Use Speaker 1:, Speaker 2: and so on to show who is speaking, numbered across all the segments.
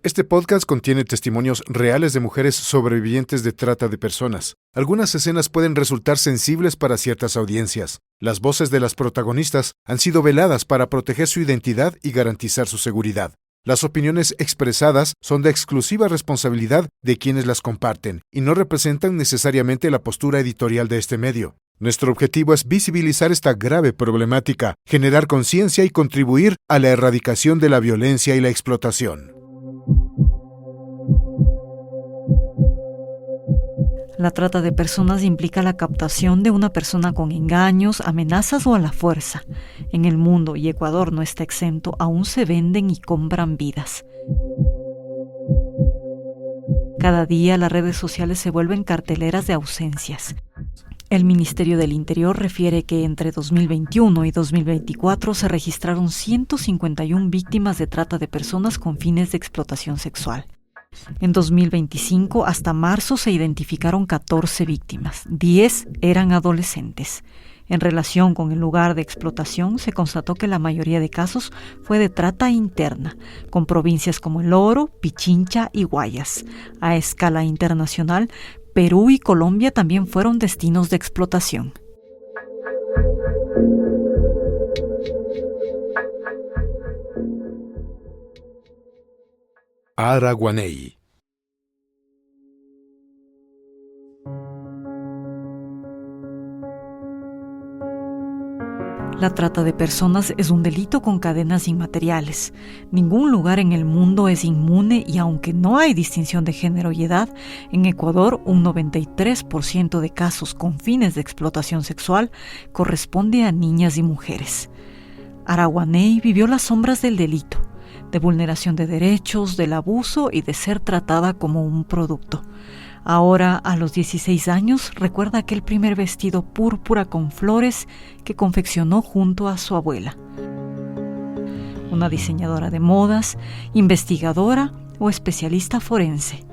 Speaker 1: Este podcast contiene testimonios reales de mujeres sobrevivientes de trata de personas. Algunas escenas pueden resultar sensibles para ciertas audiencias. Las voces de las protagonistas han sido veladas para proteger su identidad y garantizar su seguridad. Las opiniones expresadas son de exclusiva responsabilidad de quienes las comparten y no representan necesariamente la postura editorial de este medio. Nuestro objetivo es visibilizar esta grave problemática, generar conciencia y contribuir a la erradicación de la violencia y la explotación.
Speaker 2: La trata de personas implica la captación de una persona con engaños, amenazas o a la fuerza. En el mundo, y Ecuador no está exento, aún se venden y compran vidas. Cada día las redes sociales se vuelven carteleras de ausencias. El Ministerio del Interior refiere que entre 2021 y 2024 se registraron 151 víctimas de trata de personas con fines de explotación sexual. En 2025, hasta marzo, se identificaron 14 víctimas. 10 eran adolescentes. En relación con el lugar de explotación, se constató que la mayoría de casos fue de trata interna, con provincias como El Oro, Pichincha y Guayas. A escala internacional, Perú y Colombia también fueron destinos de explotación.
Speaker 1: Araguaney.
Speaker 2: La trata de personas es un delito con cadenas inmateriales. Ningún lugar en el mundo es inmune y aunque no hay distinción de género y edad, en Ecuador un 93% de casos con fines de explotación sexual corresponde a niñas y mujeres. Araguaney vivió las sombras del delito, de vulneración de derechos, del abuso y de ser tratada como un producto. Ahora, a los 16 años, recuerda aquel primer vestido púrpura con flores que confeccionó junto a su abuela. Una diseñadora de modas, investigadora o especialista forense.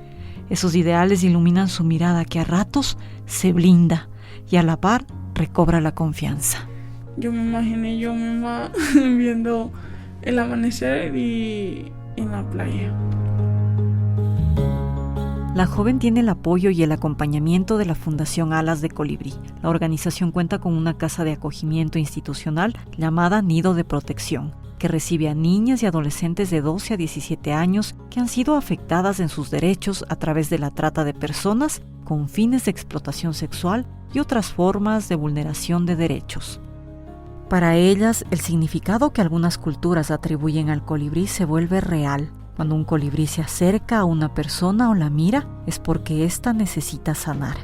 Speaker 2: Esos ideales iluminan su mirada que a ratos se blinda y a la par recobra la confianza.
Speaker 3: Yo me imaginé yo misma viendo el amanecer y en la playa.
Speaker 2: La joven tiene el apoyo y el acompañamiento de la Fundación Alas de Colibrí. La organización cuenta con una casa de acogimiento institucional llamada Nido de Protección, que recibe a niñas y adolescentes de 12 a 17 años que han sido afectadas en sus derechos a través de la trata de personas con fines de explotación sexual y otras formas de vulneración de derechos. Para ellas, el significado que algunas culturas atribuyen al colibrí se vuelve real. Cuando un colibrí se acerca a una persona o la mira, es porque ésta necesita sanar.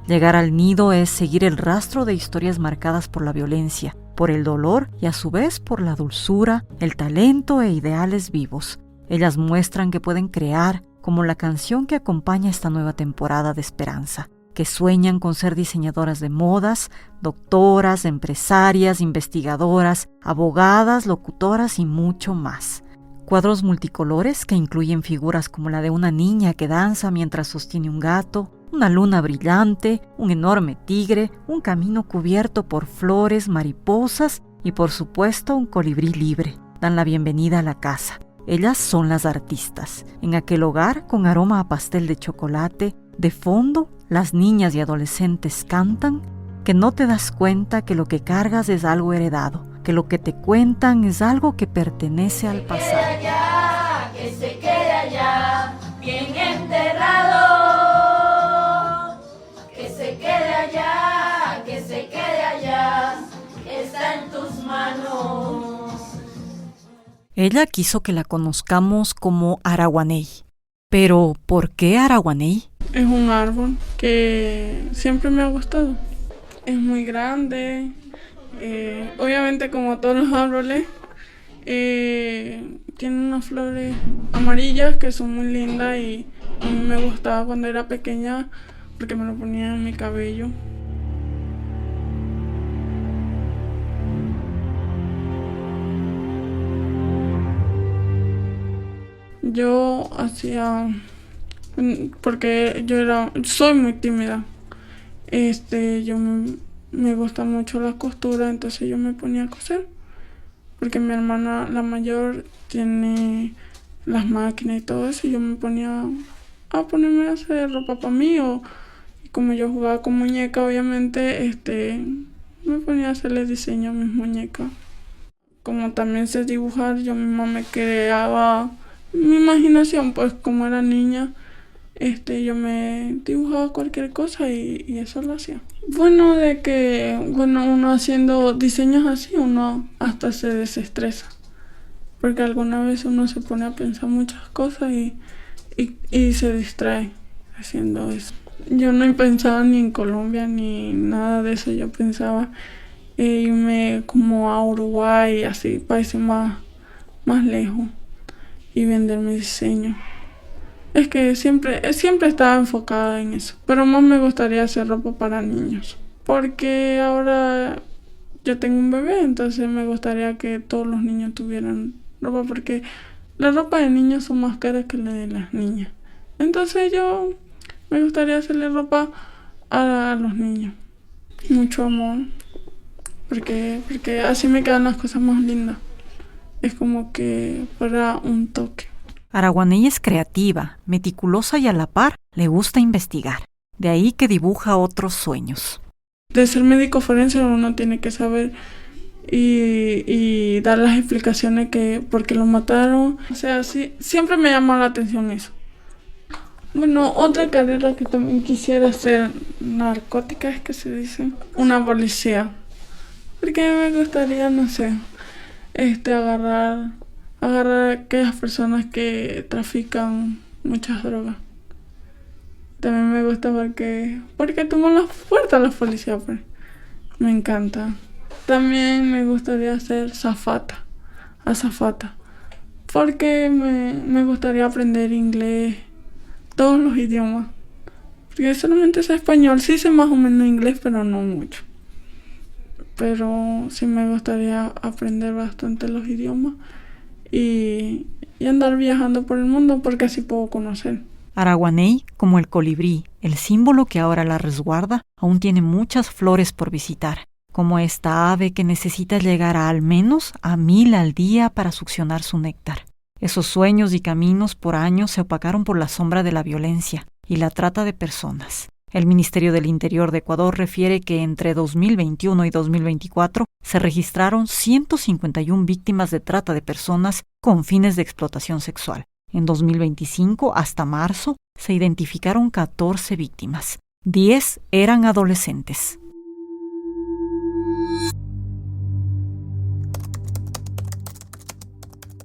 Speaker 2: Llegar al nido es seguir el rastro de historias marcadas por la violencia, por el dolor y a su vez por la dulzura, el talento e ideales vivos. Ellas muestran que pueden crear, como la canción que acompaña esta nueva temporada de esperanza, que sueñan con ser diseñadoras de modas, doctoras, empresarias, investigadoras, abogadas, locutoras y mucho más. Cuadros multicolores que incluyen figuras como la de una niña que danza mientras sostiene un gato, una luna brillante, un enorme tigre, un camino cubierto por flores, mariposas y por supuesto un colibrí libre. Dan la bienvenida a la casa. Ellas son las artistas. En aquel hogar con aroma a pastel de chocolate, de fondo, las niñas y adolescentes cantan que no te das cuenta que lo que cargas es algo heredado, que lo que te cuentan es algo que pertenece al pasado.
Speaker 4: Que se quede allá, bien enterrado. Que se quede allá, que se quede allá, está en tus manos.
Speaker 2: Ella quiso que la conozcamos como Araguaney. Pero, ¿por qué Araguaney?
Speaker 3: Es un árbol que siempre me ha gustado. Es muy grande. Obviamente, como todos los árboles, tiene unas flores amarillas que son muy lindas y a mí me gustaba cuando era pequeña porque me lo ponía en mi cabello. Yo hacía, porque soy muy tímida. Me gusta mucho la costura, entonces yo me ponía a coser. Porque mi hermana, la mayor, tiene las máquinas y todo eso, y yo me ponía a ponerme a hacer ropa para mí, y como yo jugaba con muñeca, obviamente, me ponía a hacerle diseño a mis muñecas. Como también sé dibujar, yo misma me creaba mi imaginación, pues como era niña, yo me dibujaba cualquier cosa y eso lo hacía. Bueno, uno haciendo diseños así, uno hasta se desestresa. Porque alguna vez uno se pone a pensar muchas cosas y se distrae haciendo eso. Yo no pensaba ni en Colombia ni nada de eso, yo pensaba irme como a Uruguay, así, países más lejos, y vender mi diseño. Es que siempre estaba enfocada en eso, pero más me gustaría hacer ropa para niños, porque ahora yo tengo un bebé, entonces me gustaría que todos los niños tuvieran ropa, porque la ropa de niños son más caras que la de las niñas. Entonces yo me gustaría hacerle ropa a los niños. Mucho amor, porque así me quedan las cosas más lindas. Es como que fuera un toque.
Speaker 2: Araguaney es creativa, meticulosa y a la par le gusta investigar. De ahí que dibuja otros sueños.
Speaker 3: De ser médico forense uno tiene que saber y dar las explicaciones que por qué lo mataron. O sea, sí, siempre me llamó la atención eso. Bueno, otra carrera que también quisiera hacer, narcótica es que se dice, una policía. Porque me gustaría, no sé, agarrar a aquellas personas que trafican muchas drogas. También me gusta porque toman las puertas a la policía, pues. Me encanta. También me gustaría ser azafata, porque me gustaría aprender inglés, todos los idiomas. Porque solamente sé español, sí sé más o menos inglés, pero no mucho. Pero sí me gustaría aprender bastante los idiomas y andar viajando por el mundo, porque así puedo conocer.
Speaker 2: Araguaney, como el colibrí, el símbolo que ahora la resguarda, aún tiene muchas flores por visitar, como esta ave que necesita llegar al menos a 1000 al día para succionar su néctar. Esos sueños y caminos por años se opacaron por la sombra de la violencia y la trata de personas. El Ministerio del Interior de Ecuador refiere que entre 2021 y 2024 se registraron 151 víctimas de trata de personas con fines de explotación sexual. En 2025, hasta marzo, se identificaron 14 víctimas. 10 eran adolescentes.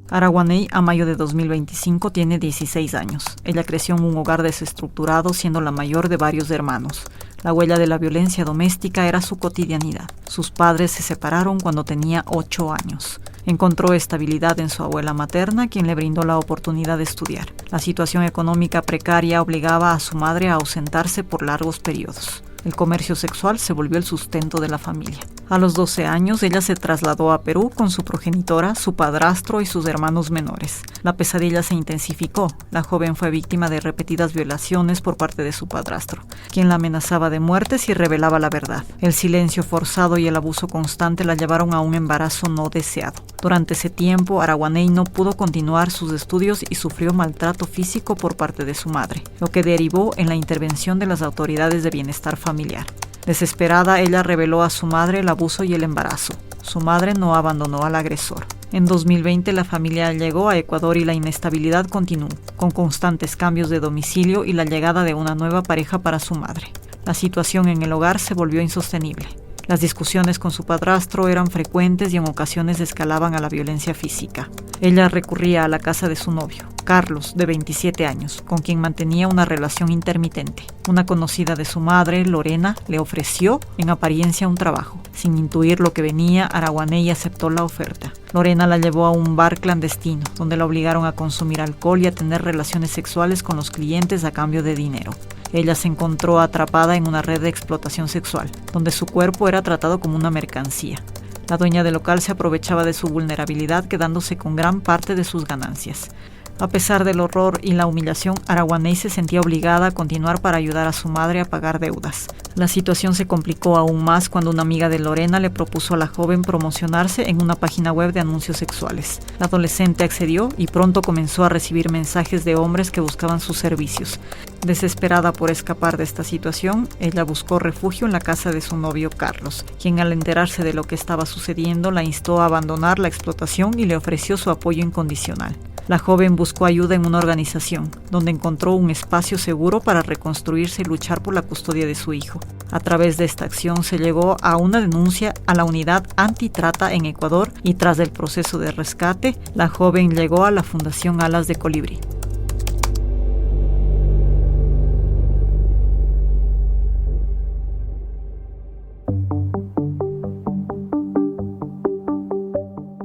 Speaker 2: Araguaney, a mayo de 2025, tiene 16 años. Ella creció en un hogar desestructurado, siendo la mayor de varios hermanos. La huella de la violencia doméstica era su cotidianidad. Sus padres se separaron cuando tenía 8 años. Encontró estabilidad en su abuela materna, quien le brindó la oportunidad de estudiar. La situación económica precaria obligaba a su madre a ausentarse por largos periodos. El comercio sexual se volvió el sustento de la familia. A los 12 años, ella se trasladó a Perú con su progenitora, su padrastro y sus hermanos menores. La pesadilla se intensificó. La joven fue víctima de repetidas violaciones por parte de su padrastro, quien la amenazaba de muerte si revelaba la verdad. El silencio forzado y el abuso constante la llevaron a un embarazo no deseado. Durante ese tiempo, Araguaney no pudo continuar sus estudios y sufrió maltrato físico por parte de su madre, lo que derivó en la intervención de las autoridades de bienestar familiar. Desesperada, ella reveló a su madre el abuso y el embarazo. Su madre no abandonó al agresor. En 2020 la familia llegó a Ecuador y la inestabilidad continuó, con constantes cambios de domicilio y la llegada de una nueva pareja para su madre. La situación en el hogar se volvió insostenible. Las discusiones con su padrastro eran frecuentes y en ocasiones escalaban a la violencia física. Ella recurría a la casa de su novio, Carlos, de 27 años, con quien mantenía una relación intermitente. Una conocida de su madre, Lorena, le ofreció, en apariencia, un trabajo. Sin intuir lo que venía, Araguaney aceptó la oferta. Lorena la llevó a un bar clandestino, donde la obligaron a consumir alcohol y a tener relaciones sexuales con los clientes a cambio de dinero. Ella se encontró atrapada en una red de explotación sexual, donde su cuerpo era tratado como una mercancía. La dueña del local se aprovechaba de su vulnerabilidad, quedándose con gran parte de sus ganancias. A pesar del horror y la humillación, Araguaney se sentía obligada a continuar para ayudar a su madre a pagar deudas. La situación se complicó aún más cuando una amiga de Lorena le propuso a la joven promocionarse en una página web de anuncios sexuales. La adolescente accedió y pronto comenzó a recibir mensajes de hombres que buscaban sus servicios. Desesperada por escapar de esta situación, ella buscó refugio en la casa de su novio Carlos, quien al enterarse de lo que estaba sucediendo la instó a abandonar la explotación y le ofreció su apoyo incondicional. La joven buscó ayuda en una organización, donde encontró un espacio seguro para reconstruirse y luchar por la custodia de su hijo. A través de esta acción se llegó a una denuncia a la unidad antitrata en Ecuador y tras el proceso de rescate, la joven llegó a la Fundación Alas de Colibrí.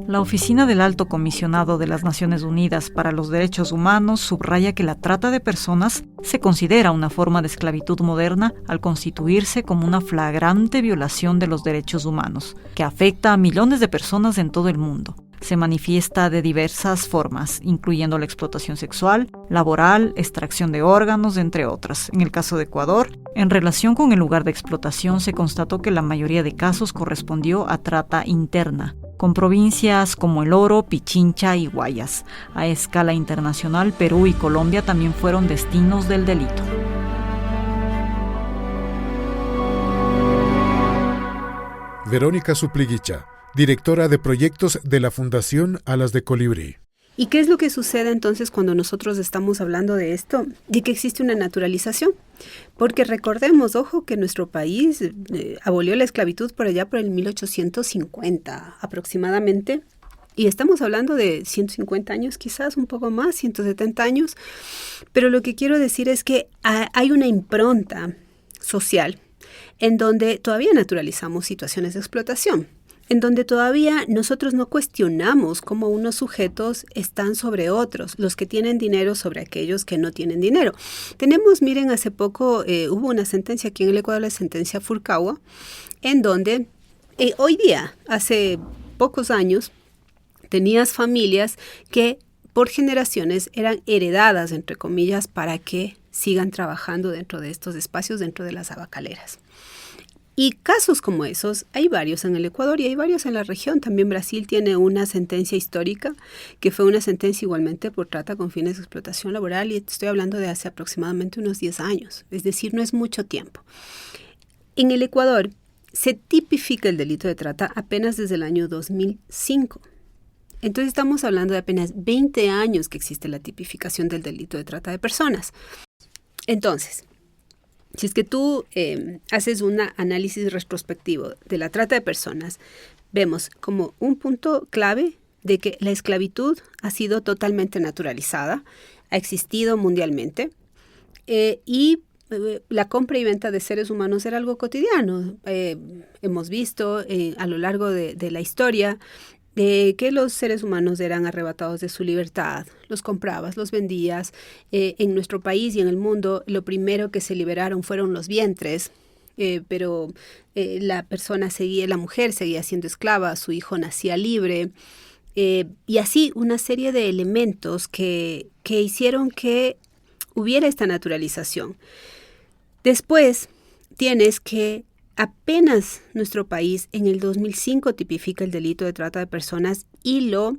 Speaker 2: La Oficina del Alto Comisionado de las Naciones Unidas para los Derechos Humanos subraya que la trata de personas se considera una forma de esclavitud moderna al constituirse como una flagrante violación de los derechos humanos, que afecta a millones de personas en todo el mundo. Se manifiesta de diversas formas, incluyendo la explotación sexual, laboral, extracción de órganos, entre otras. En el caso de Ecuador, en relación con el lugar de explotación, se constató que la mayoría de casos correspondió a trata interna, con provincias como El Oro, Pichincha y Guayas. A escala internacional, Perú y Colombia también fueron destinos del delito.
Speaker 1: Verónica Supliguicha, directora de proyectos de la Fundación Alas de Colibrí.
Speaker 5: ¿Y qué es lo que sucede entonces cuando nosotros estamos hablando de esto? De que existe una naturalización. Porque recordemos, ojo, que nuestro país abolió la esclavitud por allá por el 1850 aproximadamente. Y estamos hablando de 150 años quizás, un poco más, 170 años. Pero lo que quiero decir es que hay una impronta social en donde todavía naturalizamos situaciones de explotación, en donde todavía nosotros no cuestionamos cómo unos sujetos están sobre otros, los que tienen dinero sobre aquellos que no tienen dinero. Miren, hace poco hubo una sentencia aquí en el Ecuador, la sentencia Furcagua, en donde hoy día, hace pocos años, tenías familias que por generaciones eran heredadas, entre comillas, para que sigan trabajando dentro de estos espacios, dentro de las tabacaleras. Y casos como esos hay varios en el Ecuador y hay varios en la región. También Brasil tiene una sentencia histórica que fue una sentencia igualmente por trata con fines de explotación laboral y estoy hablando de hace aproximadamente unos 10 años, es decir, no es mucho tiempo. En el Ecuador se tipifica el delito de trata apenas desde el año 2005. Entonces estamos hablando de apenas 20 años que existe la tipificación del delito de trata de personas. Entonces, si es que tú haces un análisis retrospectivo de la trata de personas, vemos como un punto clave de que la esclavitud ha sido totalmente naturalizada, ha existido mundialmente y la compra y venta de seres humanos era algo cotidiano. Hemos visto a lo largo de la historia que los seres humanos eran arrebatados de su libertad, los comprabas, los vendías. En nuestro país y en el mundo lo primero que se liberaron fueron los vientres, pero la mujer seguía siendo esclava, su hijo nacía libre, y así una serie de elementos que hicieron que hubiera esta naturalización. Después tienes que apenas nuestro país en el 2005 tipifica el delito de trata de personas y lo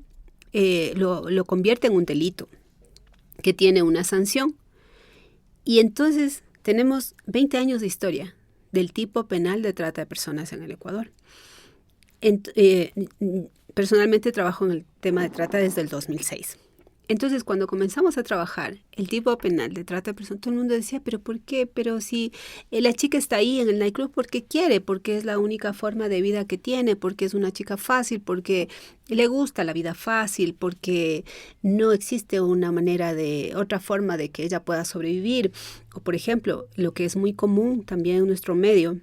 Speaker 5: convierte en un delito que tiene una sanción. Y entonces tenemos 20 años de historia del tipo penal de trata de personas en el Ecuador. Personalmente trabajo en el tema de trata desde el 2006. Entonces, cuando comenzamos a trabajar el tipo penal de trata de personas, todo el mundo decía, ¿pero por qué? Pero si la chica está ahí en el nightclub porque quiere, porque es la única forma de vida que tiene, porque es una chica fácil, porque le gusta la vida fácil, porque no existe otra forma de que ella pueda sobrevivir. O, por ejemplo, lo que es muy común también en nuestro medio,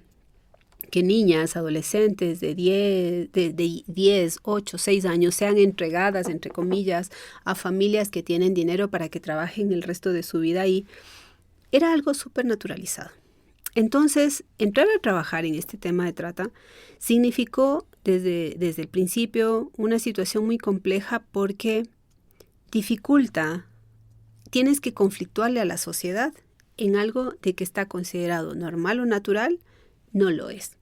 Speaker 5: que niñas, adolescentes de 10, 8, 6 años sean entregadas, entre comillas, a familias que tienen dinero para que trabajen el resto de su vida ahí, era algo súper naturalizado. Entonces, entrar a trabajar en este tema de trata significó desde el principio una situación muy compleja porque dificulta tienes que conflictuarle a la sociedad en algo de que está considerado normal o natural, no lo es.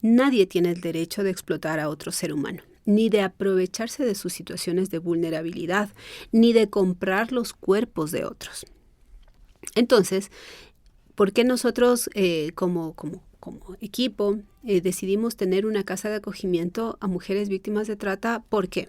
Speaker 5: Nadie tiene el derecho de explotar a otro ser humano, ni de aprovecharse de sus situaciones de vulnerabilidad, ni de comprar los cuerpos de otros. Entonces, ¿por qué nosotros como equipo decidimos tener una casa de acogimiento a mujeres víctimas de trata? ¿Por qué?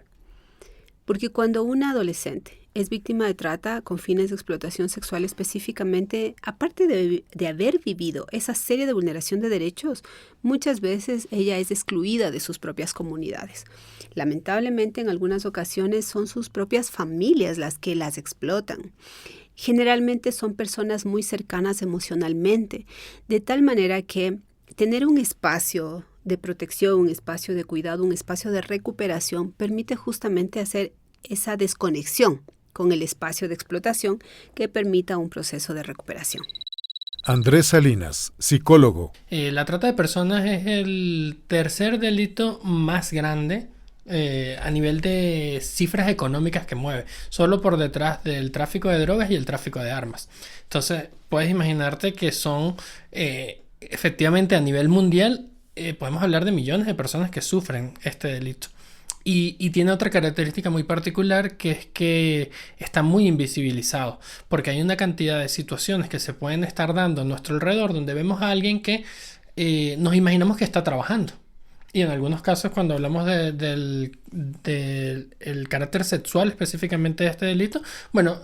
Speaker 5: Porque cuando una adolescente es víctima de trata con fines de explotación sexual específicamente, aparte de haber vivido esa serie de vulneración de derechos, muchas veces ella es excluida de sus propias comunidades. Lamentablemente, en algunas ocasiones son sus propias familias las que las explotan. Generalmente son personas muy cercanas emocionalmente, de tal manera que tener un espacio de protección, un espacio de cuidado, un espacio de recuperación permite justamente hacer esa desconexión con el espacio de explotación que permita un proceso de recuperación.
Speaker 1: Andrés Salinas, psicólogo.
Speaker 6: La trata de personas es el tercer delito más grande a nivel de cifras económicas que mueve, solo por detrás del tráfico de drogas y el tráfico de armas. Entonces, puedes imaginarte que son efectivamente a nivel mundial, podemos hablar de millones de personas que sufren este delito. Y tiene otra característica muy particular, que es que está muy invisibilizado, porque hay una cantidad de situaciones que se pueden estar dando a nuestro alrededor donde vemos a alguien que nos imaginamos que está trabajando. Y en algunos casos, cuando hablamos del carácter sexual específicamente de este delito, bueno,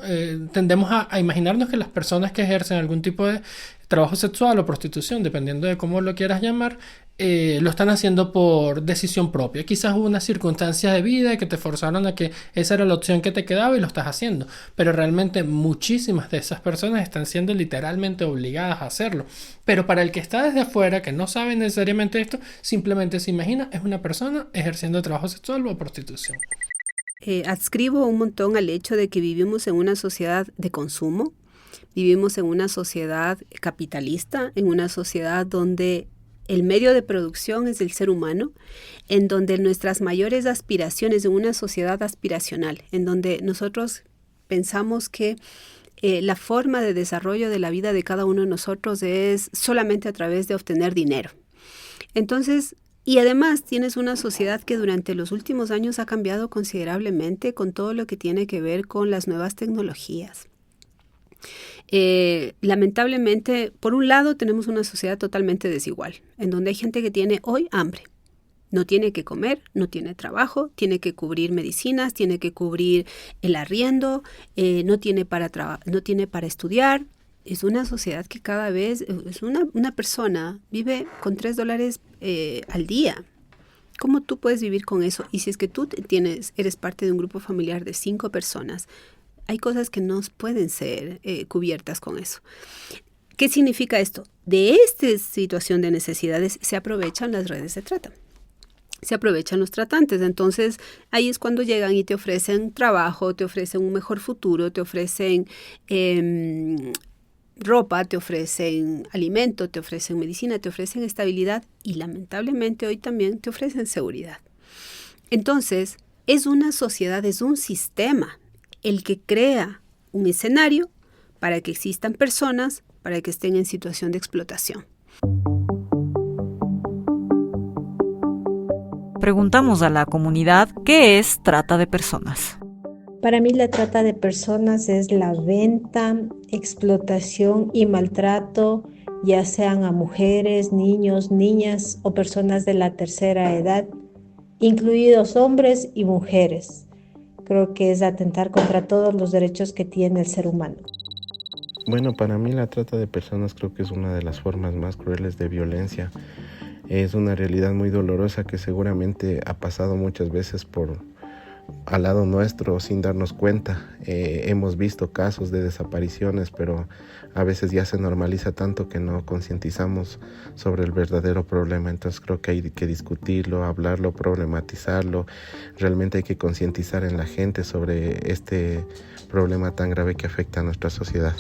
Speaker 6: tendemos a imaginarnos que las personas que ejercen algún tipo de trabajo sexual o prostitución, dependiendo de cómo lo quieras llamar, lo están haciendo por decisión propia. Quizás hubo una circunstancia de vida que te forzaron a que esa era la opción que te quedaba y lo estás haciendo. Pero realmente muchísimas de esas personas están siendo literalmente obligadas a hacerlo. Pero para el que está desde afuera, que no sabe necesariamente esto, simplemente se imagina es una persona ejerciendo trabajo sexual o prostitución.
Speaker 5: Adscribo un montón al hecho de que vivimos en una sociedad de consumo, vivimos en una sociedad capitalista, en una sociedad donde el medio de producción es el ser humano, en donde nuestras mayores aspiraciones, en una sociedad aspiracional, en donde nosotros pensamos que la forma de desarrollo de la vida de cada uno de nosotros es solamente a través de obtener dinero. Entonces, y además tienes una sociedad que durante los últimos años ha cambiado considerablemente con todo lo que tiene que ver con las nuevas tecnologías. Lamentablemente, por un lado tenemos una sociedad totalmente desigual, en donde hay gente que tiene hoy hambre, no tiene que comer, no tiene trabajo, tiene que cubrir medicinas, tiene que cubrir el arriendo, no tiene para estudiar. Es una sociedad que cada vez, es una persona vive con $3 al día. ¿Cómo tú puedes vivir con eso? Y si es que tú eres parte de un grupo familiar de 5 personas, hay cosas que no pueden ser cubiertas con eso. ¿Qué significa esto? De esta situación de necesidades se aprovechan las redes de trata. Se aprovechan los tratantes. Entonces, ahí es cuando llegan y te ofrecen trabajo, te ofrecen un mejor futuro, te ofrecen ropa, te ofrecen alimento, te ofrecen medicina, te ofrecen estabilidad y lamentablemente hoy también te ofrecen seguridad. Entonces, es una sociedad, es un sistema el que crea un escenario para que existan personas, para que estén en situación de explotación.
Speaker 2: Preguntamos a la comunidad qué es trata de personas.
Speaker 7: Para mí la trata de personas es la venta, explotación y maltrato, ya sean a mujeres, niños, niñas o personas de la tercera edad, incluidos hombres y mujeres. Creo que es atentar contra todos los derechos que tiene el ser humano.
Speaker 8: Bueno, para mí la trata de personas creo que es una de las formas más crueles de violencia. Es una realidad muy dolorosa que seguramente ha pasado muchas veces al lado nuestro sin darnos cuenta. Hemos visto casos de desapariciones, pero a veces ya se normaliza tanto que no concientizamos sobre el verdadero problema. Entonces creo que hay que discutirlo, hablarlo, problematizarlo. Realmente hay que concientizar en la gente sobre este problema tan grave que afecta a nuestra sociedad.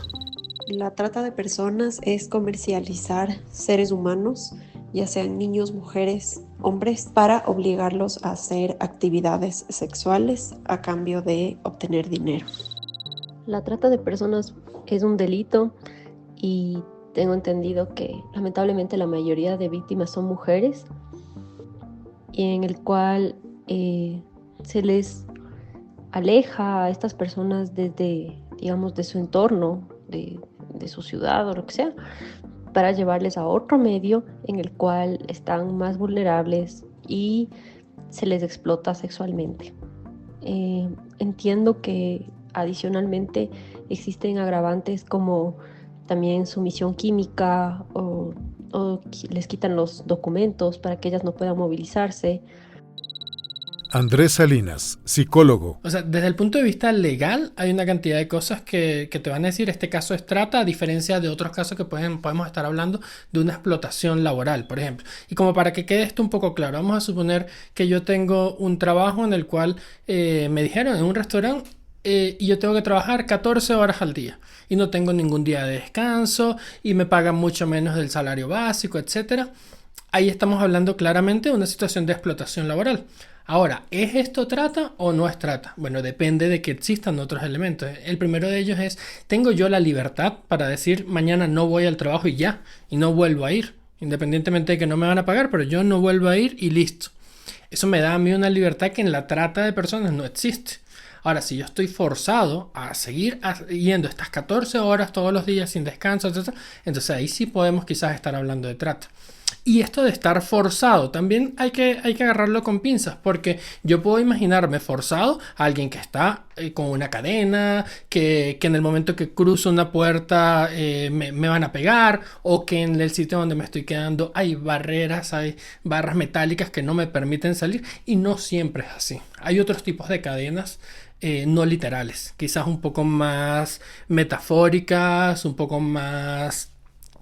Speaker 9: La trata de personas es comercializar seres humanos, ya sean niños, mujeres, hombres, para obligarlos a hacer actividades sexuales a cambio de obtener dinero. La trata de personas es un delito y tengo entendido que lamentablemente la mayoría de víctimas son mujeres, y en el cual se les aleja a estas personas desde, digamos, de su entorno, de su ciudad o lo que sea, para llevarles a otro medio en el cual están más vulnerables y se les explota sexualmente. Entiendo que adicionalmente existen agravantes como también sumisión química o les quitan los documentos para que ellas no puedan movilizarse.
Speaker 1: Andrés Salinas, psicólogo.
Speaker 6: O sea, desde el punto de vista legal hay una cantidad de cosas que te van a decir este caso es trata, a diferencia de otros casos que podemos estar hablando de una explotación laboral, por ejemplo. Y como para que quede esto un poco claro, vamos a suponer que yo tengo un trabajo en el cual me dijeron en un restaurante y yo tengo que trabajar 14 horas al día y no tengo ningún día de descanso y me pagan mucho menos del salario básico, etcétera. Ahí estamos hablando claramente de una situación de explotación laboral. Ahora, ¿es esto trata o no es trata? Bueno, depende de que existan otros elementos. El primero de ellos es, ¿tengo yo la libertad para decir mañana no voy al trabajo y ya? Y no vuelvo a ir, independientemente de que no me van a pagar, pero yo no vuelvo a ir y listo. Eso me da a mí una libertad que en la trata de personas no existe. Ahora, si yo estoy forzado a seguir yendo estas 14 horas todos los días sin descanso, etc., entonces ahí sí podemos quizás estar hablando de trata. Y esto de estar forzado también hay que agarrarlo con pinzas, porque yo puedo imaginarme forzado a alguien que está con una cadena, que en el momento que cruzo una puerta me van a pegar, o que en el sitio donde me estoy quedando hay barreras, hay barras metálicas que no me permiten salir, y no siempre es así. Hay otros tipos de cadenas no literales, quizás un poco más metafóricas, un poco más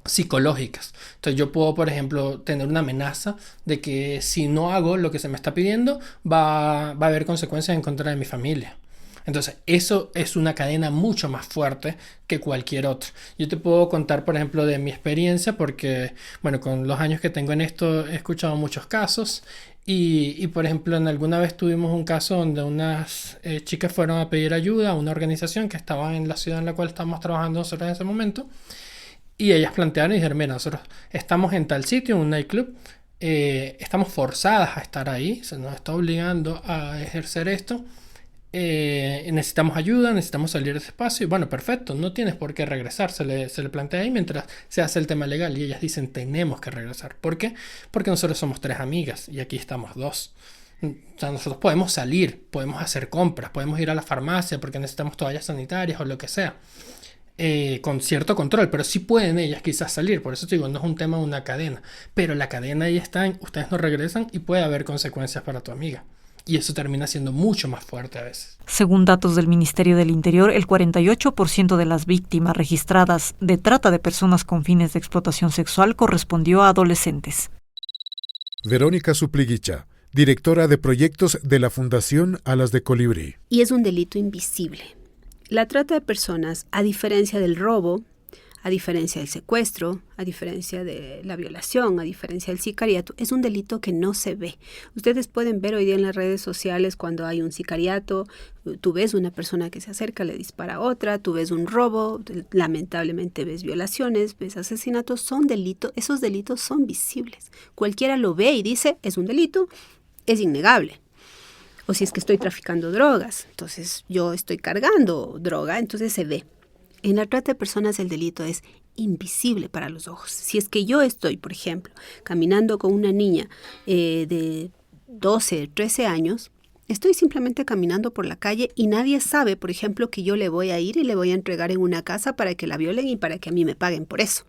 Speaker 6: psicológicas. Entonces yo puedo, por ejemplo, tener una amenaza de que si no hago lo que se me está pidiendo, va a haber consecuencias en contra de mi familia. Entonces eso es una cadena mucho más fuerte que cualquier otra. Yo te puedo contar, por ejemplo, de mi experiencia porque, bueno, con los años que tengo en esto he escuchado muchos casos y por ejemplo, en alguna vez tuvimos un caso donde unas chicas fueron a pedir ayuda a una organización que estaba en la ciudad en la cual estábamos trabajando nosotros en ese momento. Y ellas plantearon y dijeron, mira, nosotros estamos en tal sitio, en un nightclub, estamos forzadas a estar ahí, se nos está obligando a ejercer esto, necesitamos ayuda, necesitamos salir de ese espacio, y bueno, perfecto, no tienes por qué regresar, se le plantea ahí mientras se hace el tema legal, y ellas dicen, tenemos que regresar. ¿Por qué? Porque nosotros somos 3 amigas, y aquí estamos 2. O sea, nosotros podemos salir, podemos hacer compras, podemos ir a la farmacia porque necesitamos toallas sanitarias o lo que sea. Con cierto control, pero sí pueden ellas quizás salir, por eso te digo, no es un tema de una cadena, pero la cadena ahí está, ustedes no regresan y puede haber consecuencias para tu amiga, y eso termina siendo mucho más fuerte a veces.
Speaker 2: Según datos del Ministerio del Interior, el 48% de las víctimas registradas de trata de personas con fines de explotación sexual correspondió a adolescentes.
Speaker 1: Verónica Supliguicha, directora de proyectos de la Fundación Alas de Colibrí.
Speaker 5: Y es un delito invisible. La trata de personas, a diferencia del robo, a diferencia del secuestro, a diferencia de la violación, a diferencia del sicariato, es un delito que no se ve. Ustedes pueden ver hoy día en las redes sociales cuando hay un sicariato, tú ves una persona que se acerca, le dispara a otra, tú ves un robo, lamentablemente ves violaciones, ves asesinatos, son delitos, esos delitos son visibles. Cualquiera lo ve y dice, es un delito, es innegable. O si es que estoy traficando drogas, entonces yo estoy cargando droga, entonces se ve. En la trata de personas el delito es invisible para los ojos. Si es que yo estoy, por ejemplo, caminando con una niña de 12, 13 años, estoy simplemente caminando por la calle y nadie sabe, por ejemplo, que yo le voy a ir y le voy a entregar en una casa para que la violen y para que a mí me paguen por eso.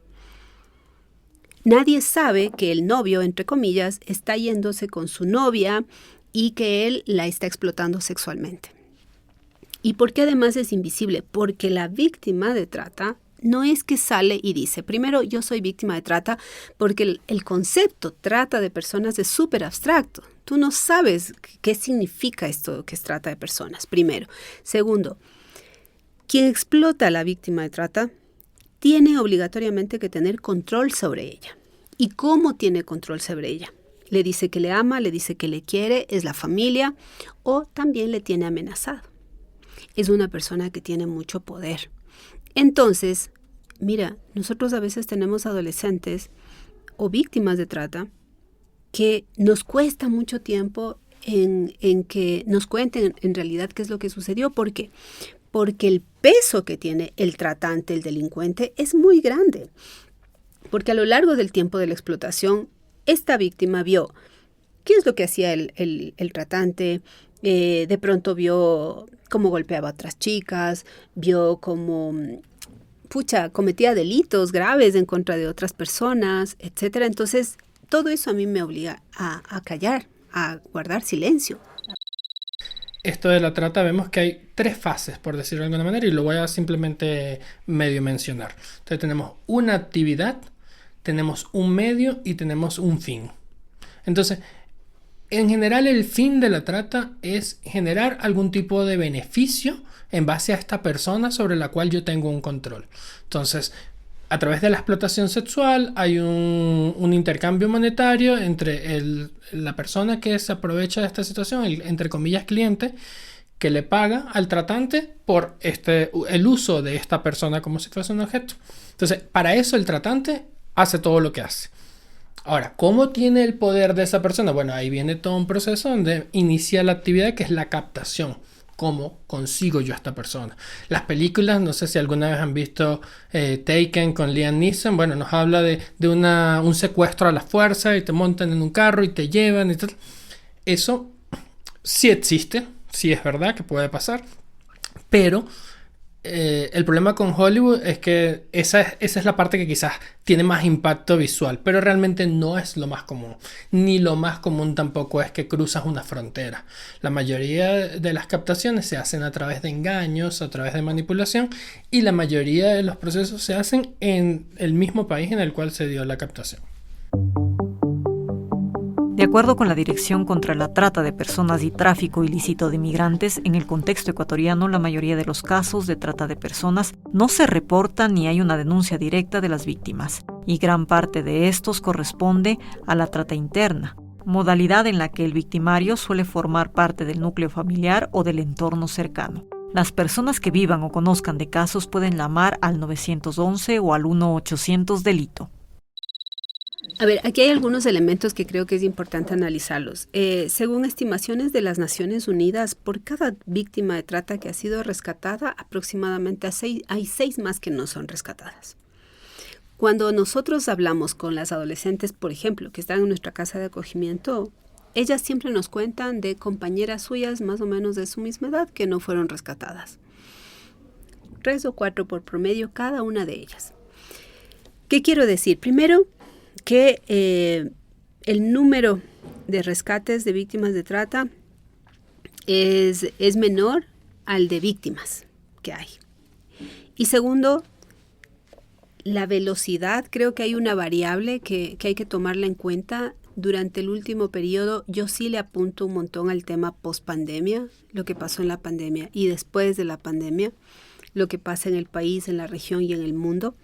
Speaker 5: Nadie sabe que el novio, entre comillas, está yéndose con su novia y que él la está explotando sexualmente. ¿Y por qué además es invisible? Porque la víctima de trata no es que sale y dice, primero, yo soy víctima de trata, porque el concepto trata de personas es súper abstracto. Tú no sabes qué significa esto que es trata de personas, primero. Segundo, quien explota a la víctima de trata tiene obligatoriamente que tener control sobre ella. ¿Y cómo tiene control sobre ella? Le dice que le ama, le dice que le quiere, es la familia, o también le tiene amenazado. es una persona que tiene mucho poder. Entonces, mira, nosotros a veces tenemos adolescentes o víctimas de trata que nos cuesta mucho tiempo en que nos cuenten en realidad qué es lo que sucedió. ¿Por qué? Porque el peso que tiene el tratante, el delincuente, es muy grande. Porque a lo largo del tiempo de la explotación, esta víctima vio qué es lo que hacía el tratante, de pronto vio cómo golpeaba a otras chicas, vio cómo cometía delitos graves en contra de otras personas, etc. Entonces, todo eso a mí me obliga a callar, a guardar silencio.
Speaker 6: Esto de la trata vemos que hay 3 fases, por decirlo de alguna manera, y lo voy a simplemente medio mencionar. Entonces tenemos una actividad, tenemos un medio y tenemos un fin. Entonces, en general el fin de la trata es generar algún tipo de beneficio en base a esta persona sobre la cual yo tengo un control. Entonces, a través de la explotación sexual hay un intercambio monetario entre la persona que se aprovecha de esta situación, entre comillas cliente, que le paga al tratante por el uso de esta persona como si fuese un objeto. Entonces, para eso el tratante hace todo lo que hace. Ahora, ¿cómo tiene el poder de esa persona? Bueno, ahí viene todo un proceso donde inicia la actividad que es la captación. ¿Cómo consigo yo a esta persona? Las películas, no sé si alguna vez han visto Taken con Liam Neeson, bueno, nos habla de un secuestro a la fuerza y te montan en un carro y te llevan y tal. Eso sí existe, sí es verdad que puede pasar, pero el problema con Hollywood es que esa es la parte que quizás tiene más impacto visual, pero realmente no es lo más común, ni lo más común tampoco es que cruzas una frontera. La mayoría de las captaciones se hacen a través de engaños, a través de manipulación, y la mayoría de los procesos se hacen en el mismo país en el cual se dio la captación.
Speaker 2: De acuerdo con la Dirección contra la Trata de Personas y Tráfico Ilícito de Migrantes, en el contexto ecuatoriano, la mayoría de los casos de trata de personas no se reportan ni hay una denuncia directa de las víctimas, y gran parte de estos corresponde a la trata interna, modalidad en la que el victimario suele formar parte del núcleo familiar o del entorno cercano. Las personas que vivan o conozcan de casos pueden llamar al 911 o al 1-800 delito.
Speaker 5: A ver, aquí hay algunos elementos que creo que es importante analizarlos. Según estimaciones de las Naciones Unidas, por cada víctima de trata que ha sido rescatada, aproximadamente hay 6 más que no son rescatadas. Cuando nosotros hablamos con las adolescentes, por ejemplo, que están en nuestra casa de acogimiento, ellas siempre nos cuentan de compañeras suyas más o menos de su misma edad que no fueron rescatadas. 3 o 4 por promedio cada una de ellas. ¿Qué quiero decir? Primero, que el número de rescates de víctimas de trata es menor al de víctimas que hay. Y segundo, la velocidad, creo que hay una variable que hay que tomarla en cuenta. Durante el último periodo yo sí le apunto un montón al tema post-pandemia, lo que pasó en la pandemia y después de la pandemia, lo que pasa en el país, en la región y en el mundo.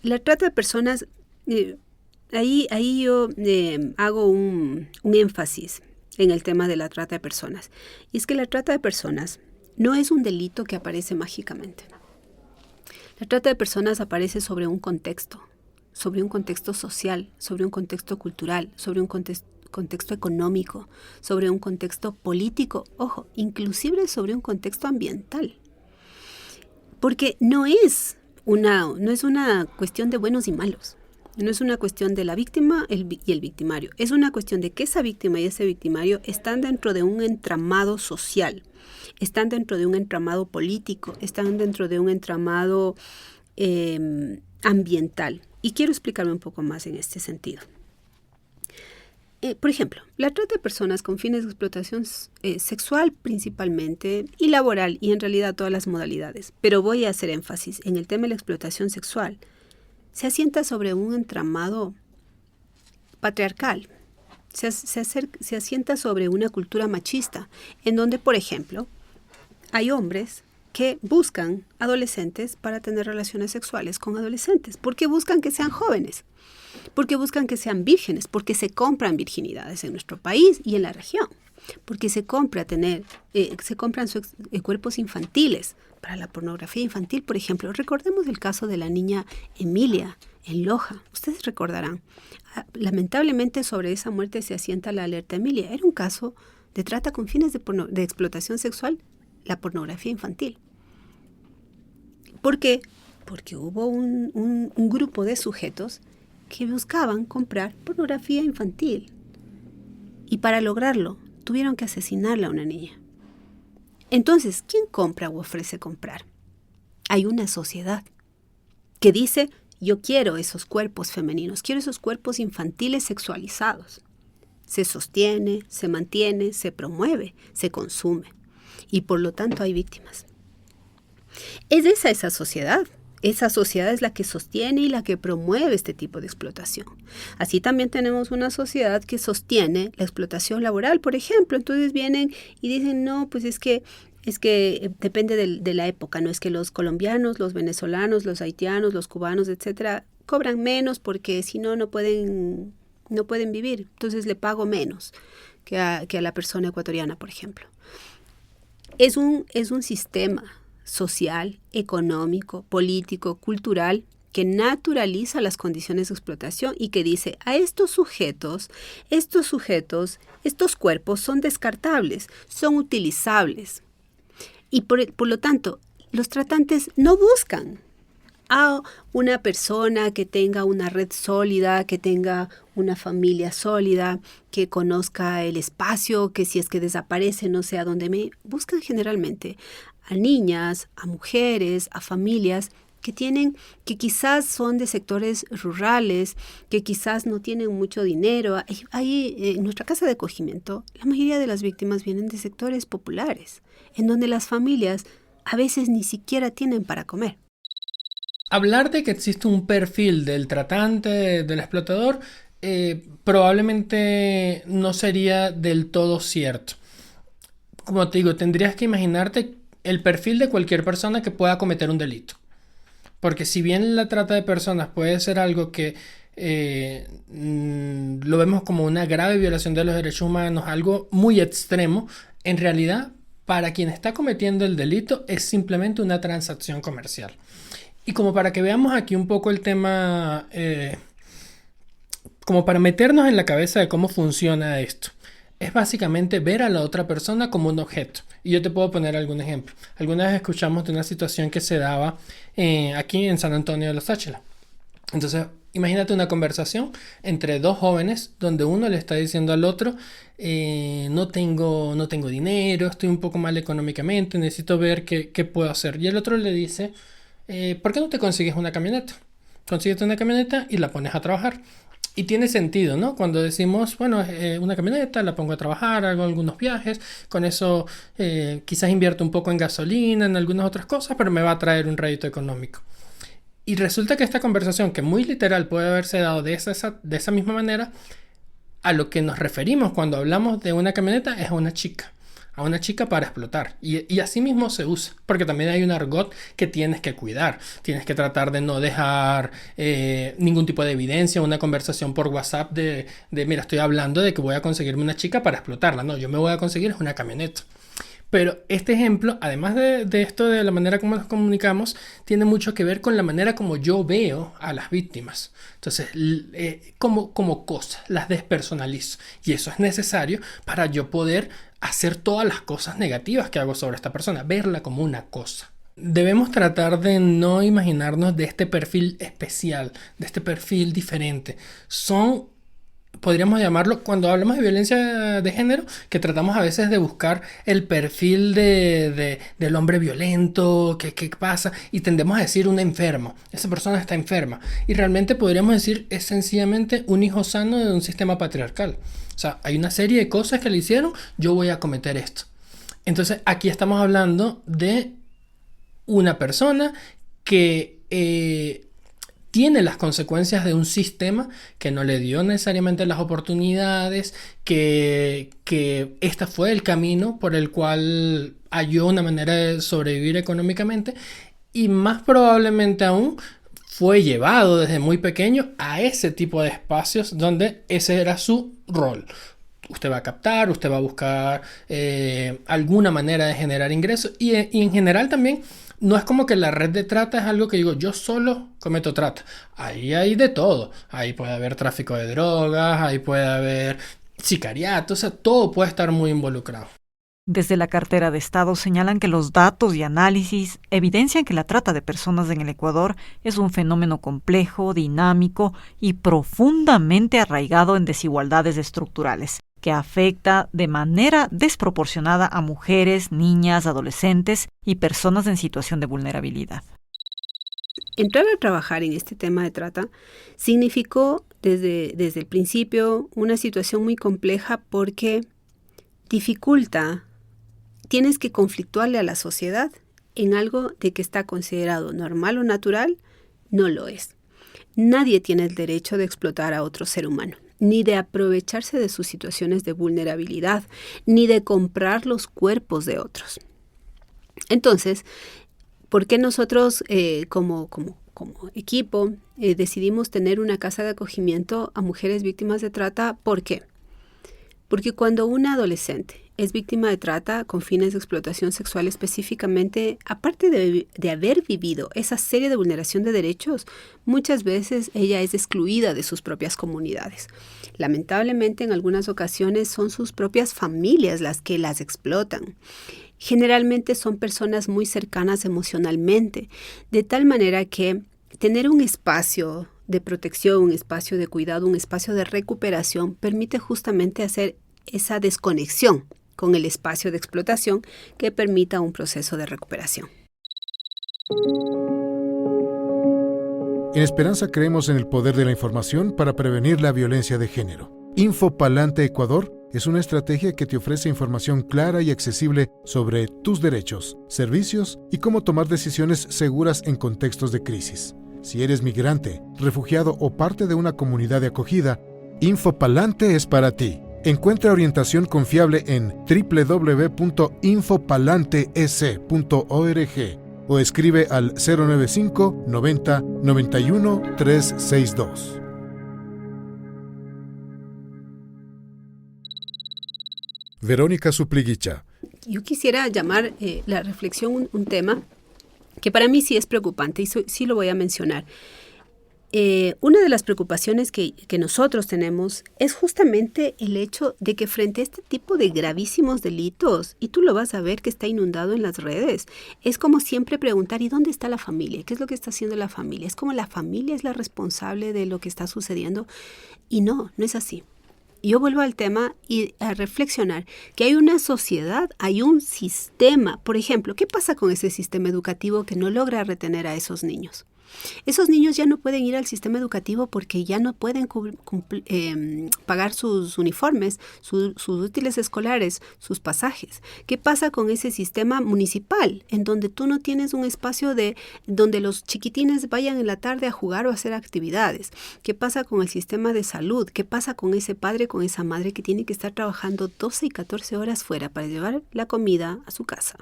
Speaker 5: La trata de personas, ahí yo hago un énfasis en el tema de la trata de personas. Y es que la trata de personas no es un delito que aparece mágicamente. La trata de personas aparece sobre un contexto social, sobre un contexto cultural, sobre un contexto económico, sobre un contexto político, ojo, inclusive sobre un contexto ambiental. Porque no es una cuestión de buenos y malos. No es una cuestión de la víctima y el victimario. Es una cuestión de que esa víctima y ese victimario están dentro de un entramado social, están dentro de un entramado político, están dentro de un entramado ambiental. Y quiero explicarme un poco más en este sentido. Por ejemplo, la trata de personas con fines de explotación sexual principalmente y laboral y en realidad todas las modalidades. Pero voy a hacer énfasis en el tema de la explotación sexual. Se asienta sobre un entramado patriarcal. Se asienta sobre una cultura machista en donde, por ejemplo, hay hombres que buscan adolescentes para tener relaciones sexuales con adolescentes porque buscan que sean jóvenes. Porque buscan que sean vírgenes, porque se compran virginidades en nuestro país y en la región. porque se compran cuerpos infantiles para la pornografía infantil, por ejemplo. Recordemos el caso de la niña Emilia en Loja. Ustedes recordarán. Lamentablemente sobre esa muerte se asienta la alerta Emilia. Era un caso de trata con fines de explotación sexual, la pornografía infantil. ¿Por qué? Porque hubo un grupo de sujetos que buscaban comprar pornografía infantil. Y para lograrlo, tuvieron que asesinarle a una niña. Entonces, ¿quién compra o ofrece comprar? Hay una sociedad que dice, yo quiero esos cuerpos femeninos, quiero esos cuerpos infantiles sexualizados. Se sostiene, se mantiene, se promueve, se consume. Y por lo tanto hay víctimas. Es esa sociedad. Esa sociedad es la que sostiene y la que promueve este tipo de explotación. Así también tenemos una sociedad que sostiene la explotación laboral, por ejemplo. Entonces vienen y dicen, no, pues es que depende de la época, no es que los colombianos, los venezolanos, los haitianos, los cubanos, etcétera, cobran menos porque si no, no pueden vivir. Entonces le pago menos que a la persona ecuatoriana, por ejemplo. Es un sistema social, económico, político, cultural, que naturaliza las condiciones de explotación y que dice a estos sujetos, estos cuerpos son descartables, son utilizables. Y por lo tanto, los tratantes no buscan a una persona que tenga una red sólida, que tenga una familia sólida, que conozca el espacio, que si es que desaparece no sé a dónde buscan generalmente a niñas, a mujeres, a familias que quizás son de sectores rurales, que quizás no tienen mucho dinero. Ahí, en nuestra casa de acogimiento, la mayoría de las víctimas vienen de sectores populares, en donde las familias a veces ni siquiera tienen para comer.
Speaker 6: Hablar de que existe un perfil del tratante, del explotador, probablemente no sería del todo cierto. Como te digo, tendrías que imaginarte el perfil de cualquier persona que pueda cometer un delito. Porque si bien la trata de personas puede ser algo que lo vemos como una grave violación de los derechos humanos, algo muy extremo, en realidad, para quien está cometiendo el delito es simplemente una transacción comercial. Y como para que veamos aquí un poco el tema, como para meternos en la cabeza de cómo funciona esto. Es básicamente ver a la otra persona como un objeto. Y yo te puedo poner algún ejemplo. Alguna vez escuchamos de una situación que se daba aquí en San Antonio de los Táchira. Entonces, imagínate una conversación entre dos jóvenes donde uno le está diciendo al otro, no tengo dinero, estoy un poco mal económicamente, necesito ver qué puedo hacer. Y el otro le dice, ¿por qué no te consigues una camioneta? Consíguete una camioneta y la pones a trabajar. Y tiene sentido, ¿no? Cuando decimos, bueno, una camioneta, la pongo a trabajar, hago algunos viajes, con eso quizás invierto un poco en gasolina, en algunas otras cosas, pero me va a traer un rédito económico. Y resulta que esta conversación, que muy literal puede haberse dado de esa misma manera, a lo que nos referimos cuando hablamos de una camioneta es a una chica para explotar. Y así mismo se usa, porque también hay un argot que tienes que cuidar. Tienes que tratar de no dejar ningún tipo de evidencia, una conversación por WhatsApp de mira, estoy hablando de que voy a conseguirme una chica para explotarla. No, yo me voy a conseguir una camioneta. Pero este ejemplo, además de esto de la manera como nos comunicamos, tiene mucho que ver con la manera como yo veo a las víctimas. Entonces, como cosas, las despersonalizo. Y eso es necesario para yo poder hacer todas las cosas negativas que hago sobre esta persona, verla como una cosa. Debemos tratar de no imaginarnos de este perfil especial, de este perfil diferente. Podríamos llamarlo, cuando hablamos de violencia de género, que tratamos a veces de buscar el perfil del hombre violento, qué pasa, y tendemos a decir un enfermo, esa persona está enferma, y realmente podríamos decir es sencillamente un hijo sano de un sistema patriarcal. O sea, hay una serie de cosas que le hicieron, yo voy a cometer esto. Entonces aquí estamos hablando de una persona que tiene las consecuencias de un sistema que no le dio necesariamente las oportunidades, que este fue el camino por el cual halló una manera de sobrevivir económicamente, y más probablemente aún fue llevado desde muy pequeño a ese tipo de espacios donde ese era su rol. usted va a captar, usted va a buscar alguna manera de generar ingresos y en general también no es como que la red de trata es algo que digo yo solo cometo trata. Ahí hay de todo. Ahí puede haber tráfico de drogas, ahí puede haber sicariato, o sea, todo puede estar muy involucrado.
Speaker 2: Desde la cartera de Estado señalan que los datos y análisis evidencian que la trata de personas en el Ecuador es un fenómeno complejo, dinámico y profundamente arraigado en desigualdades estructurales, que afecta de manera desproporcionada a mujeres, niñas, adolescentes y personas en situación de vulnerabilidad.
Speaker 5: Entrar a trabajar en este tema de trata significó desde el principio una situación muy compleja porque dificulta. Tienes que conflictuarle a la sociedad en algo de que está considerado normal o natural, no lo es. Nadie tiene el derecho de explotar a otro ser humano, ni de aprovecharse de sus situaciones de vulnerabilidad, ni de comprar los cuerpos de otros. Entonces, ¿por qué nosotros como equipo decidimos tener una casa de acogimiento a mujeres víctimas de trata? ¿Por qué? Porque cuando una adolescente es víctima de trata con fines de explotación sexual específicamente, aparte de haber vivido esa serie de vulneración de derechos, muchas veces ella es excluida de sus propias comunidades. Lamentablemente, en algunas ocasiones son sus propias familias las que las explotan. Generalmente son personas muy cercanas emocionalmente, de tal manera que tener un espacio de protección, un espacio de cuidado, un espacio de recuperación permite justamente hacer esa desconexión con el espacio de explotación que permita un proceso de recuperación.
Speaker 1: En Esperanza creemos en el poder de la información para prevenir la violencia de género. Infopalante Ecuador es una estrategia que te ofrece información clara y accesible sobre tus derechos, servicios y cómo tomar decisiones seguras en contextos de crisis. Si eres migrante, refugiado o parte de una comunidad de acogida, Infopalante es para ti. Encuentra orientación confiable en www.infopalantesc.org o escribe al 095 90 91 362. Verónica Supliguicha.
Speaker 5: Yo quisiera llamar la reflexión un tema que para mí sí es preocupante y sí lo voy a mencionar. Una de las preocupaciones que nosotros tenemos es justamente el hecho de que frente a este tipo de gravísimos delitos, y tú lo vas a ver que está inundado en las redes, es como siempre preguntar, ¿y dónde está la familia? ¿Qué es lo que está haciendo la familia? Es como la familia es la responsable de lo que está sucediendo, y no es así. Yo vuelvo al tema y a reflexionar que hay una sociedad, hay un sistema. Por ejemplo, ¿qué pasa con ese sistema educativo que no logra retener a esos niños? Esos niños ya no pueden ir al sistema educativo porque ya no pueden pagar sus uniformes, sus útiles escolares, sus pasajes. ¿Qué pasa con ese sistema municipal en donde tú no tienes un espacio donde los chiquitines vayan en la tarde a jugar o a hacer actividades? ¿Qué pasa con el sistema de salud? ¿Qué pasa con ese padre, con esa madre que tiene que estar trabajando 12 y 14 horas fuera para llevar la comida a su casa?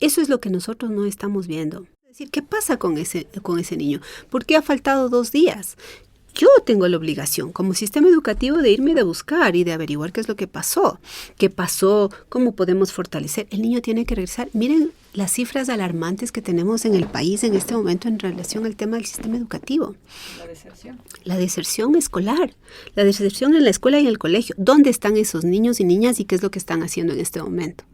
Speaker 5: Eso es lo que nosotros no estamos viendo. Es decir, ¿qué pasa con ese niño? ¿Por qué ha faltado 2 días? Yo tengo la obligación como sistema educativo de irme de buscar y de averiguar qué es lo que pasó. ¿Qué pasó? ¿Cómo podemos fortalecer? El niño tiene que regresar. Miren las cifras alarmantes que tenemos en el país en este momento en relación al tema del sistema educativo.
Speaker 2: La deserción.
Speaker 5: La deserción escolar. La deserción en la escuela y en el colegio. ¿Dónde están esos niños y niñas y qué es lo que están haciendo en este momento?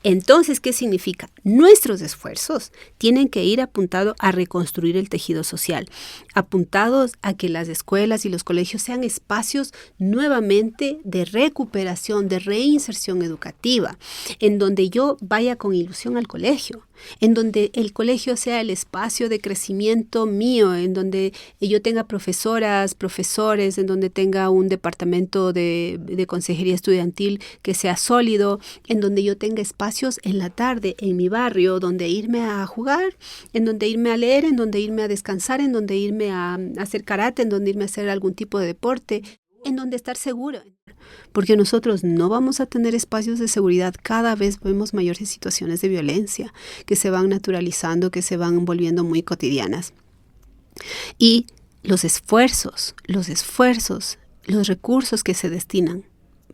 Speaker 5: Entonces, ¿qué significa? Nuestros esfuerzos tienen que ir apuntados a reconstruir el tejido social, apuntados a que las escuelas y los colegios sean espacios nuevamente de recuperación, de reinserción educativa, en donde yo vaya con ilusión al colegio, en donde el colegio sea el espacio de crecimiento mío, en donde yo tenga profesoras, profesores, en donde tenga un departamento de consejería estudiantil que sea sólido, en donde yo tenga espacios en la tarde en mi barrio donde irme a jugar, en donde irme a leer, en donde irme a descansar, en donde irme a hacer karate, en donde irme a hacer algún tipo de deporte, en donde estar seguro. Porque nosotros no vamos a tener espacios de seguridad. Cada vez vemos mayores situaciones de violencia que se van naturalizando, que se van volviendo muy cotidianas. Y los esfuerzos, los recursos que se destinan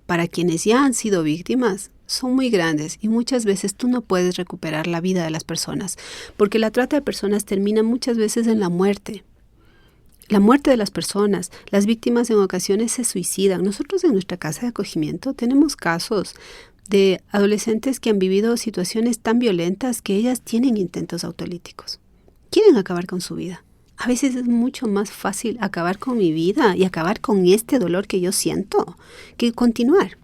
Speaker 5: para quienes ya han sido víctimas son muy grandes y muchas veces tú no puedes recuperar la vida de las personas, porque la trata de personas termina muchas veces en la muerte. La muerte de las personas, las víctimas en ocasiones se suicidan. Nosotros en nuestra casa de acogimiento tenemos casos de adolescentes que han vivido situaciones tan violentas que ellas tienen intentos autolíticos. Quieren acabar con su vida. A veces es mucho más fácil acabar con mi vida y acabar con este dolor que yo siento que continuar.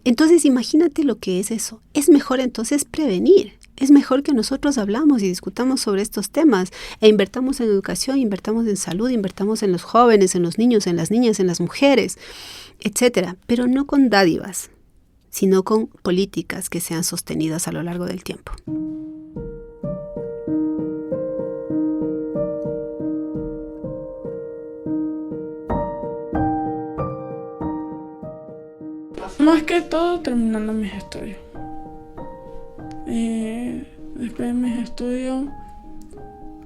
Speaker 5: Entonces imagínate lo que es eso. Es mejor entonces prevenir. Es mejor que nosotros hablamos y discutamos sobre estos temas e invertamos en educación, invertamos en salud, invertamos en los jóvenes, en los niños, en las niñas, en las mujeres, etcétera. Pero no con dádivas, sino con políticas que sean sostenidas a lo largo del tiempo.
Speaker 3: Más que todo terminando mis estudios. Después de mis estudios,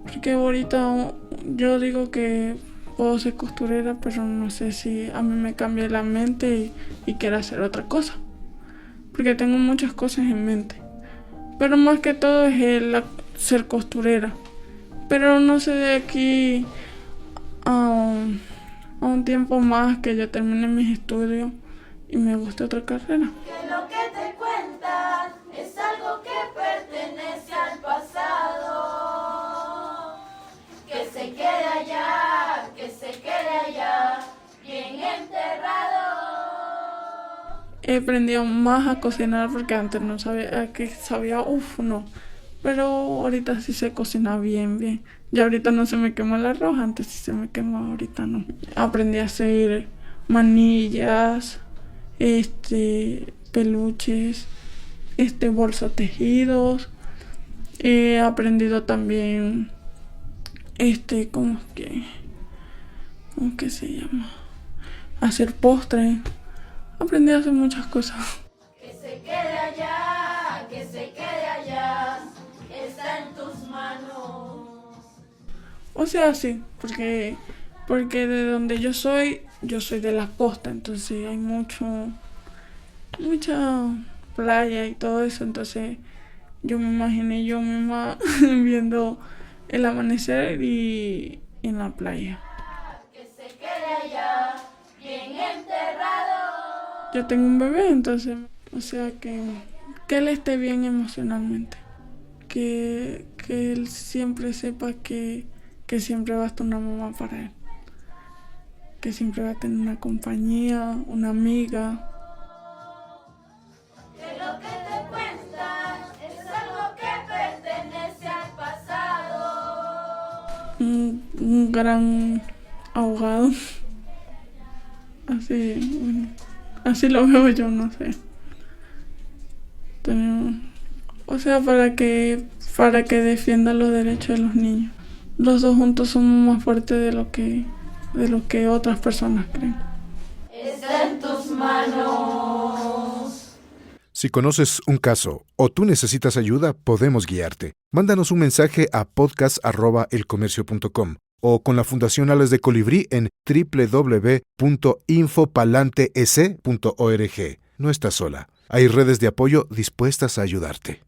Speaker 3: porque ahorita yo digo que puedo ser costurera, pero no sé si a mí me cambie la mente y quiera hacer otra cosa, porque tengo muchas cosas en mente, pero más que todo es ser costurera, pero no sé de aquí a un tiempo más que yo termine mis estudios y me gusta otra carrera.
Speaker 4: Que lo que te cuentan es algo que pertenece al pasado. Que se quede allá, bien enterrado.
Speaker 3: He aprendido más a cocinar porque antes no sabía, no. Pero ahorita sí sé cocinar bien. Ya ahorita no se me quema el arroz, antes sí se me quema, ahorita no. Aprendí a hacer manillas, peluches, bolsos tejidos. He aprendido también, ¿cómo que se llama? Hacer postres. Aprendí a hacer muchas cosas.
Speaker 4: Que se quede allá, está en tus manos.
Speaker 3: O sea, sí, porque de donde yo soy de la costa, entonces hay mucha playa y todo eso, entonces yo me imaginé yo misma viendo el amanecer y en la playa.
Speaker 4: Que se quede allá, bien enterrado.
Speaker 3: Yo tengo un bebé, entonces, o sea que él esté bien emocionalmente, que él siempre sepa que siempre va a estar una mamá para él, que siempre va a tener una compañía, una amiga.
Speaker 4: Que lo que te cuentan es algo que pertenece al pasado.
Speaker 3: Un gran abogado. Así lo veo yo, no sé. O sea, para que defienda los derechos de los niños. Los dos juntos somos más fuertes de lo que otras personas creen.
Speaker 4: Está en tus manos.
Speaker 1: Si conoces un caso o tú necesitas ayuda, podemos guiarte. Mándanos un mensaje a podcast@elcomercio.com o con la Fundación Alas de Colibrí en www.infopalantesc.org. No estás sola. Hay redes de apoyo dispuestas a ayudarte.